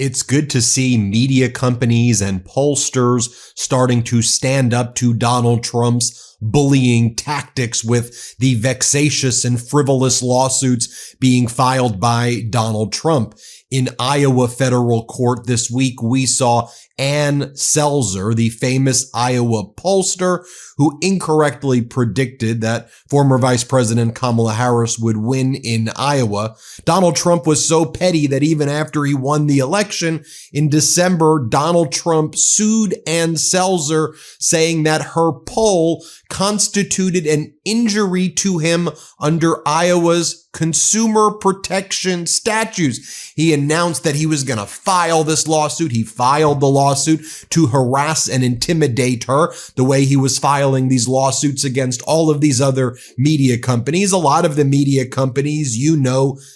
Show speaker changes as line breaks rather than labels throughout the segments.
It's good to see media companies and pollsters starting to stand up to Donald Trump's bullying tactics with the vexatious and frivolous lawsuits being filed by Donald Trump. In Iowa federal court this week, we saw Ann Selzer, the famous Iowa pollster, who incorrectly predicted that former Vice President Kamala Harris would win in Iowa. Donald Trump was so petty that even after he won the election in December, Donald Trump sued Ann Selzer, saying that her poll constituted an injury to him under Iowa's consumer protection statutes. He announced that he was going to file this lawsuit. He filed the lawsuit to harass and intimidate her, the way he was filing these lawsuits against all of these other media companies. A lot of the media companies,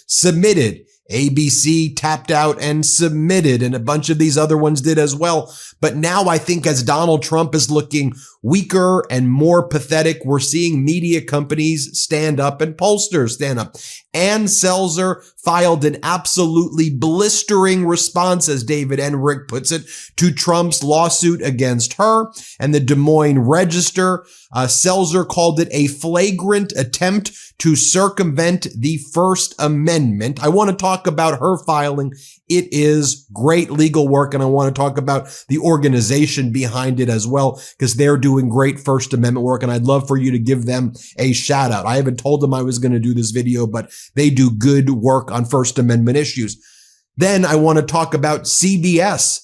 submitted. ABC tapped out and submitted, and a bunch of these other ones did as well. But now I think as Donald Trump is looking weaker and more pathetic, we're seeing media companies stand up and pollsters stand up. Ann Selzer filed an absolutely blistering response, as David Enrich puts it, to Trump's lawsuit against her and the Des Moines Register. Selzer called it a flagrant attempt to circumvent the First Amendment. I want to talk about her filing. It is great legal work, and I want to talk about the organization behind it as well, because they're doing great First Amendment work, and I'd love for you to give them a shout out. I haven't told them I was going to do this video, but they do good work on First Amendment issues. Then I want to talk about CBS,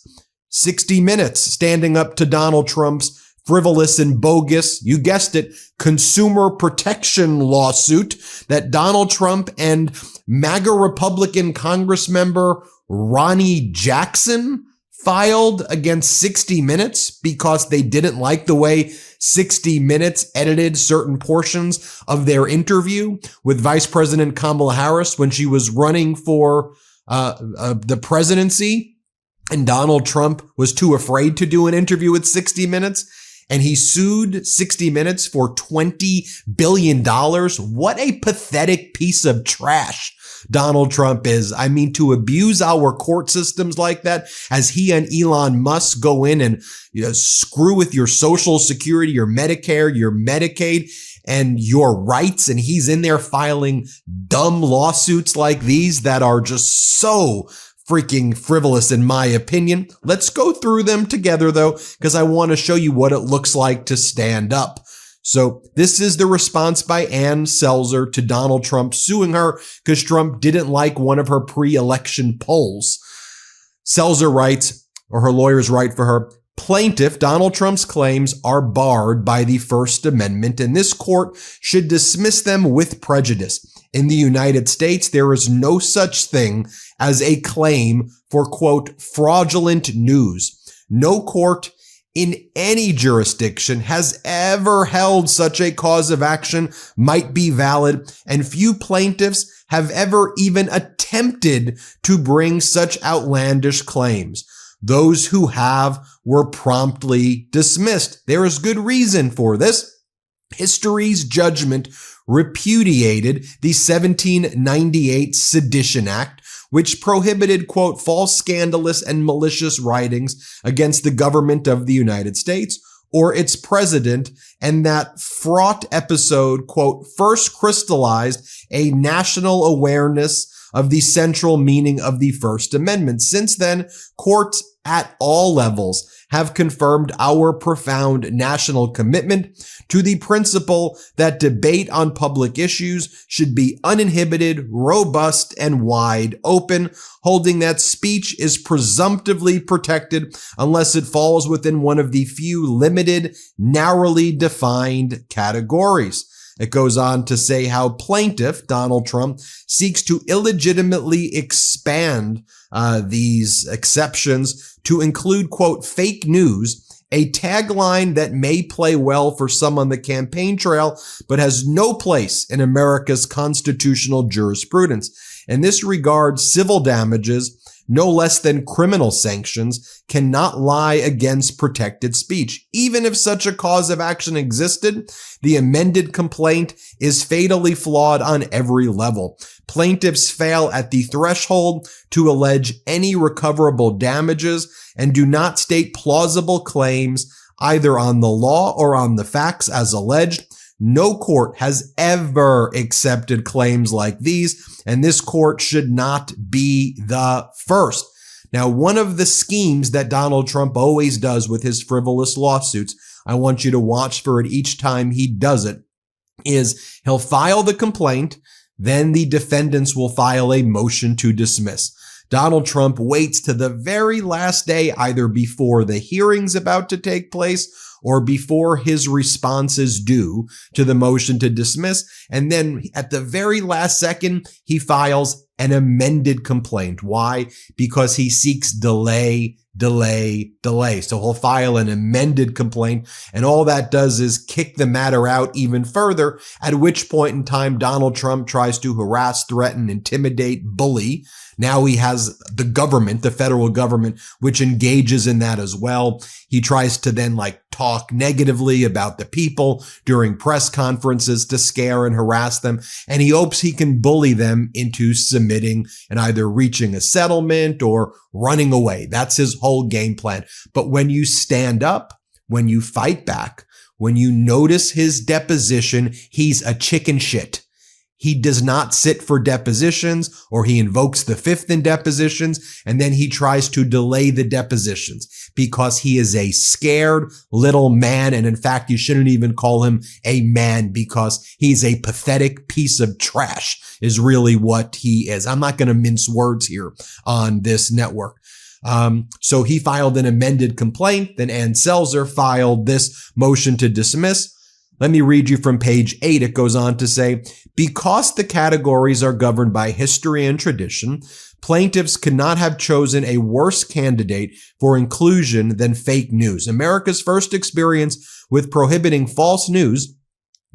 60 Minutes, standing up to Donald Trump's frivolous and bogus, you guessed it, consumer protection lawsuit that Donald Trump and MAGA Republican Congressmember Ronnie Jackson filed against 60 Minutes because they didn't like the way 60 Minutes edited certain portions of their interview with Vice President Kamala Harris when she was running for the presidency, and Donald Trump was too afraid to do an interview with 60 Minutes. And he sued 60 Minutes for $20 billion. What a pathetic piece of trash Donald Trump is. I mean, to abuse our court systems like that, as he and Elon Musk go in and screw with your Social Security, your Medicare, your Medicaid, and your rights. And he's in there filing dumb lawsuits like these that are just so freaking frivolous, in my opinion. Let's go through them together, though, because I want to show you what it looks like to stand up. So this is the response by Ann Selzer to Donald Trump suing her because Trump didn't like one of her pre-election polls. Selzer writes, or her lawyers write for her, plaintiff Donald Trump's claims are barred by the First Amendment, and this court should dismiss them with prejudice. In the United States, there is no such thing as a claim for, quote, fraudulent news. No court in any jurisdiction has ever held such a cause of action might be valid, and few plaintiffs have ever even attempted to bring such outlandish claims. Those who have were promptly dismissed. There is good reason for this. History's judgment repudiated the 1798 Sedition Act, which prohibited, quote, false, scandalous, and malicious writings against the government of the United States or its president, and that fraught episode, quote, first crystallized a national awareness of the central meaning of the First Amendment. Since then, courts at all levels have confirmed our profound national commitment to the principle that debate on public issues should be uninhibited, robust, and wide open, holding that speech is presumptively protected unless it falls within one of the few limited, narrowly defined categories. It goes on to say how plaintiff Donald Trump seeks to illegitimately expand these exceptions to include, quote, fake news, a tagline that may play well for some on the campaign trail, but has no place in America's constitutional jurisprudence. In this regard, civil damages no less than criminal sanctions, cannot lie against protected speech. Even if such a cause of action existed, the amended complaint is fatally flawed on every level. Plaintiffs fail at the threshold to allege any recoverable damages and do not state plausible claims either on the law or on the facts as alleged. No court has ever accepted claims like these, and this court should not be the first. Now, one of the schemes that Donald Trump always does with his frivolous lawsuits, I want you to watch for it each time he does it, is he'll file the complaint, then the defendants will file a motion to dismiss. Donald Trump waits to the very last day, either before the hearing's about to take place or before his response is due to the motion to dismiss. And then at the very last second, he files an amended complaint. Why? Because he seeks delay. So he'll file an amended complaint, and all that does is kick the matter out even further, at which point in time Donald Trump tries to harass, threaten, intimidate, bully. Now he has the government, the federal government, which engages in that as well. He tries to then talk negatively about the people during press conferences to scare and harass them. And he hopes he can bully them into submitting and either reaching a settlement or running away. That's his whole game plan. But when you stand up, when you fight back, when you notice his deposition, he's a chicken shit. He does not sit for depositions, or he invokes the fifth in depositions, and then he tries to delay the depositions because he is a scared little man. And in fact, you shouldn't even call him a man because he's a pathetic piece of trash is really what he is. I'm not going to mince words here on this network. So he filed an amended complaint. Then Selzer filed this motion to dismiss. Let me read you from page 8. It goes on to say, because the categories are governed by history and tradition, plaintiffs could not have chosen a worse candidate for inclusion than fake news. America's first experience with prohibiting false news,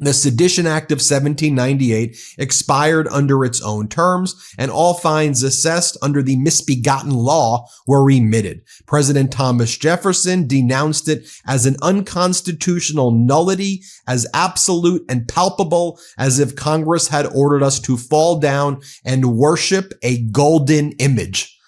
the Sedition Act of 1798, expired under its own terms, and all fines assessed under the misbegotten law were remitted. President Thomas Jefferson denounced it as an unconstitutional nullity, as absolute and palpable as if Congress had ordered us to fall down and worship a golden image.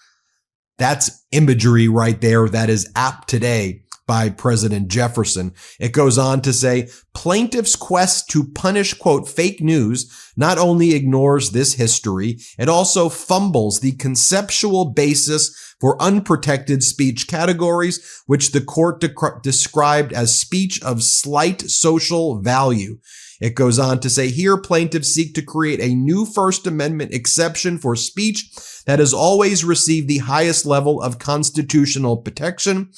That's imagery right there that is apt today by President Jefferson. It goes on to say, plaintiffs' quest to punish, quote, fake news not only ignores this history, it also fumbles the conceptual basis for unprotected speech categories, which the court described as speech of slight social value. It goes on to say, here plaintiffs seek to create a new First Amendment exception for speech that has always received the highest level of constitutional protection.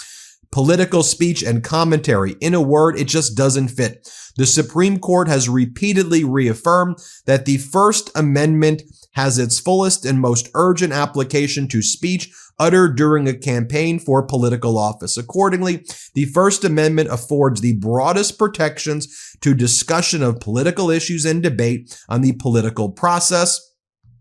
Political speech and commentary. In a word, it just doesn't fit. The Supreme Court has repeatedly reaffirmed that the First Amendment has its fullest and most urgent application to speech uttered during a campaign for political office. Accordingly, the First Amendment affords the broadest protections to discussion of political issues and debate on the political process.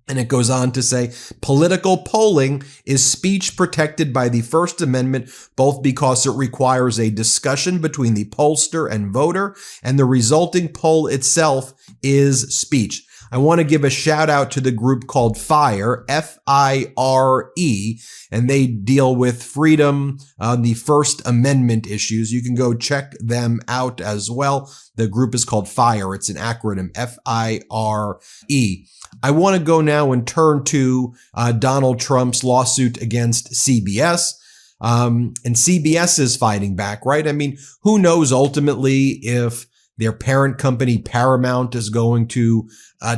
And it goes on to say, political polling is speech protected by the First Amendment, both because it requires a discussion between the pollster and voter, and the resulting poll itself is speech. I want to give a shout out to the group called FIRE, F-I-R-E, and they deal with freedom on the First Amendment issues. You can go check them out as well. The group is called FIRE. It's an acronym, F-I-R-E. I want to go now and turn to Donald Trump's lawsuit against CBS. And CBS is fighting back, right? I mean, who knows ultimately if their parent company Paramount is going to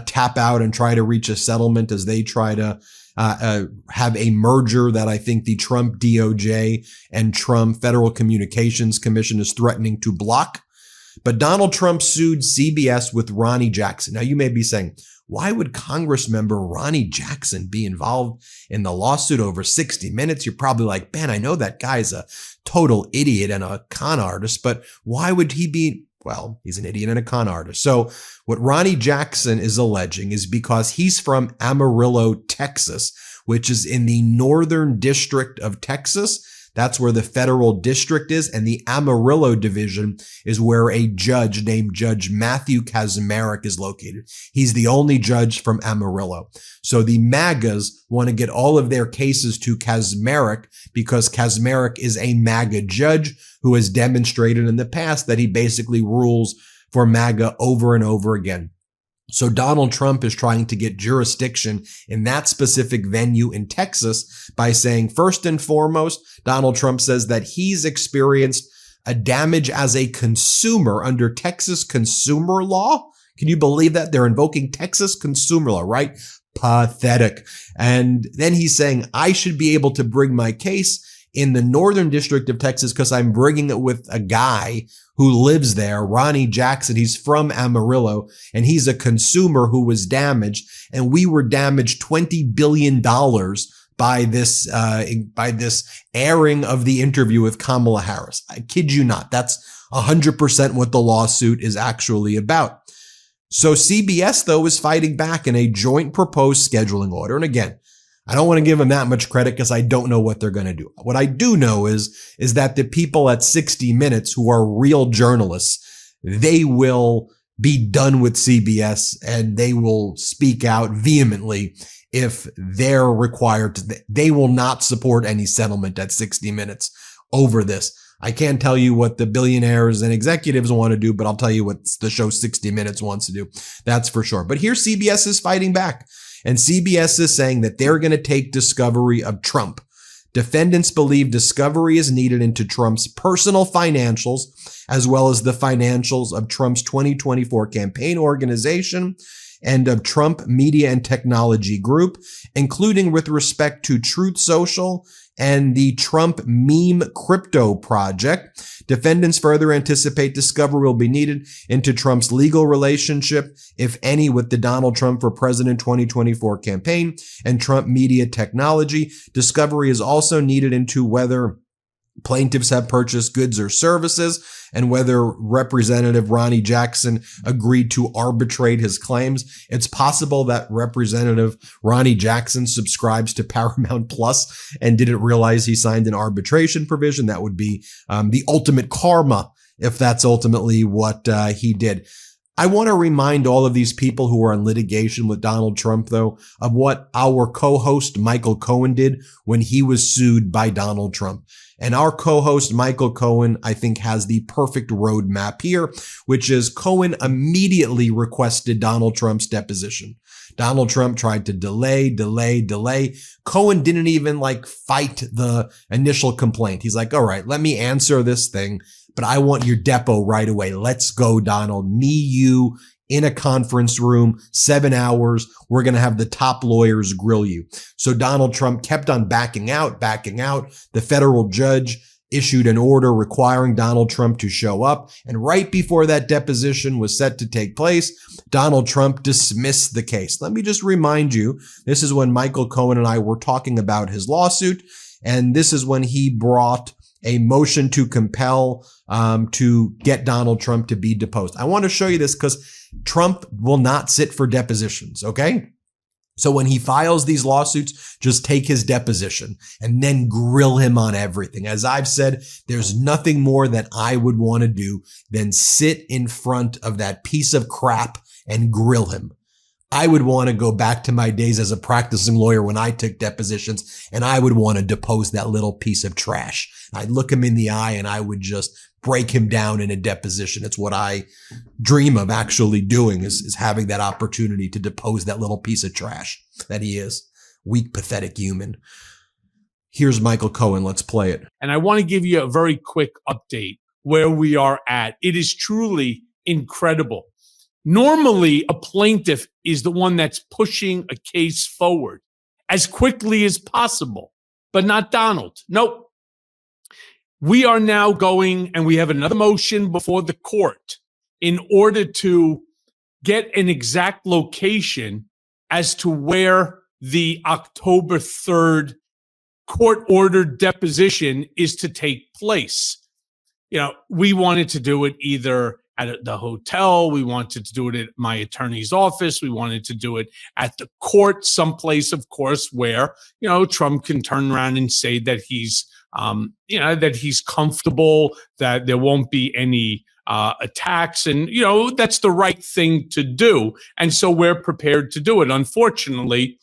tap out and try to reach a settlement as they try to have a merger that I think the Trump DOJ and Trump Federal Communications Commission is threatening to block. But Donald Trump sued CBS with Ronnie Jackson. Now, you may be saying, why would Congress member Ronnie Jackson be involved in the lawsuit over 60 Minutes? You're probably like, Ben, I know that guy's a total idiot and a con artist, but why would he be? Well, he's an idiot and a con artist. So what Ronnie Jackson is alleging is because he's from Amarillo, Texas, which is in the Northern District of Texas. That's where the federal district is. And the Amarillo division is where a judge named Judge Matthew Kaczmarek is located. He's the only judge from Amarillo. So the MAGAs want to get all of their cases to Kaczmarek because Kaczmarek is a MAGA judge who has demonstrated in the past that he basically rules for MAGA over and over again. So Donald Trump is trying to get jurisdiction in that specific venue in Texas by saying, first and foremost, Donald Trump says that he's experienced a damage as a consumer under Texas consumer law. Can you believe that? They're invoking Texas consumer law, right? Pathetic. And then he's saying, I should be able to bring my case in the Northern District of Texas because I'm bringing it with a guy who lives there, Ronnie Jackson. He's from Amarillo, and he's a consumer who was damaged, and we were damaged $20 billion by this airing of the interview with Kamala Harris. I kid you not. That's 100% what the lawsuit is actually about. So CBS, though, is fighting back in a joint proposed scheduling order. And again, I don't want to give them that much credit because I don't know what they're going to do. What I do know is that the people at 60 Minutes who are real journalists, they will be done with CBS and they will speak out vehemently if they're required to. They will not support any settlement at 60 Minutes over this. I can't tell you what the billionaires and executives want to do, but I'll tell you what the show 60 Minutes wants to do. That's for sure. But here CBS is fighting back. And CBS is saying that they're going to take discovery of Trump. Defendants believe discovery is needed into Trump's personal financials, as well as the financials of Trump's 2024 campaign organization and of Trump Media and Technology Group, including with respect to Truth Social and the Trump meme crypto project. Defendants further anticipate discovery will be needed into Trump's legal relationship, if any, with the Donald Trump for President 2024 campaign and Trump Media Technology. Discovery is also needed into whether plaintiffs have purchased goods or services and whether Representative Ronnie Jackson agreed to arbitrate his claims. It's possible that Representative Ronnie Jackson subscribes to Paramount Plus and didn't realize he signed an arbitration provision. That would be the ultimate karma if that's ultimately what he did. I want to remind all of these people who are in litigation with Donald Trump, though, of what our co-host Michael Cohen did when he was sued by Donald Trump. And our co-host Michael Cohen, I think, has the perfect roadmap here, which is Cohen immediately requested Donald Trump's deposition. Donald Trump tried to delay. Cohen didn't even fight the initial complaint. He's like, all right, let me answer this thing, but I want your depo right away. Let's go, Donald. Me, you, in a conference room, 7 hours. We're going to have the top lawyers grill you. So Donald Trump kept on backing out. The federal judge issued an order requiring Donald Trump to show up. And right before that deposition was set to take place, Donald Trump dismissed the case. Let me just remind you, this is when Michael Cohen and I were talking about his lawsuit. And this is when he brought a motion to compel to get Donald Trump to be deposed. I want to show you this because Trump will not sit for depositions, okay? So when he files these lawsuits, just take his deposition and then grill him on everything. As I've said, there's nothing more that I would want to do than sit in front of that piece of crap and grill him. I would want to go back to my days as a practicing lawyer when I took depositions, and I would want to depose that little piece of trash. I'd look him in the eye and I would just break him down in a deposition. It's what I dream of actually doing is having that opportunity to depose that little piece of trash that he is. Weak, pathetic human. Here's Michael Cohen. Let's play it.
And I want to give you a very quick update where we are at. It is truly incredible. Normally, a plaintiff is the one that's pushing a case forward as quickly as possible, but not Donald. Nope. We are now going, and we have another motion before the court in order to get an exact location as to where the October 3rd court-ordered deposition is to take place. You know, we wanted to do it either at the hotel. We wanted to do it at my attorney's office. We wanted to do it at the court, someplace, of course, where, Trump can turn around and say that he's, that he's comfortable, that there won't be any attacks. And, that's the right thing to do. And so we're prepared to do it. Unfortunately,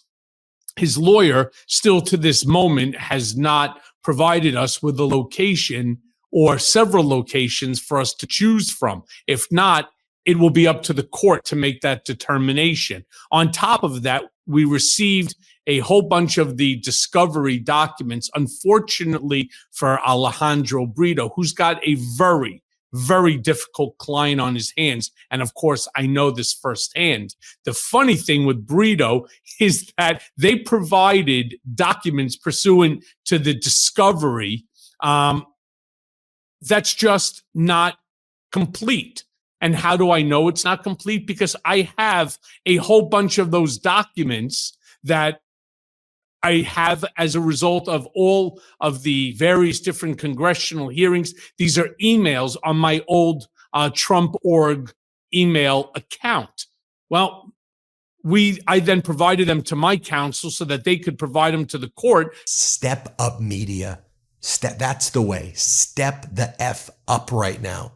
his lawyer still to this moment has not provided us with a location or several locations for us to choose from. If not, it will be up to the court to make that determination. On top of that, we received a whole bunch of the discovery documents, unfortunately for Alejandro Brito, who's got a very, very difficult client on his hands. And of course, I know this firsthand. The funny thing with Brito is that they provided documents pursuant to the discovery that's just not complete. And how do I know it's not complete? Because I have a whole bunch of those documents that I have as a result of all of the various different congressional hearings. These are emails on my old Trump.org email account. Well, I then provided them to my counsel so that they could provide them to the court.
Step up, media. That's the way. Step the F up right now.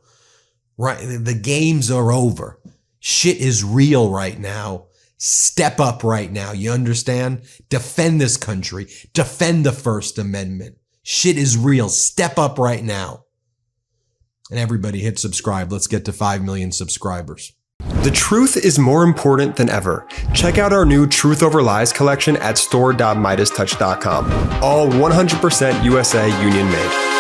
Right, the games are over. Shit is real right now. Step up right now. You understand? Defend this country. Defend the First Amendment. Shit is real. Step up right now. And everybody hit subscribe. Let's get to 5 million subscribers.
The truth is more important than ever. Check out our new Truth Over Lies collection at store.MeidasTouch.com. All 100% USA union made.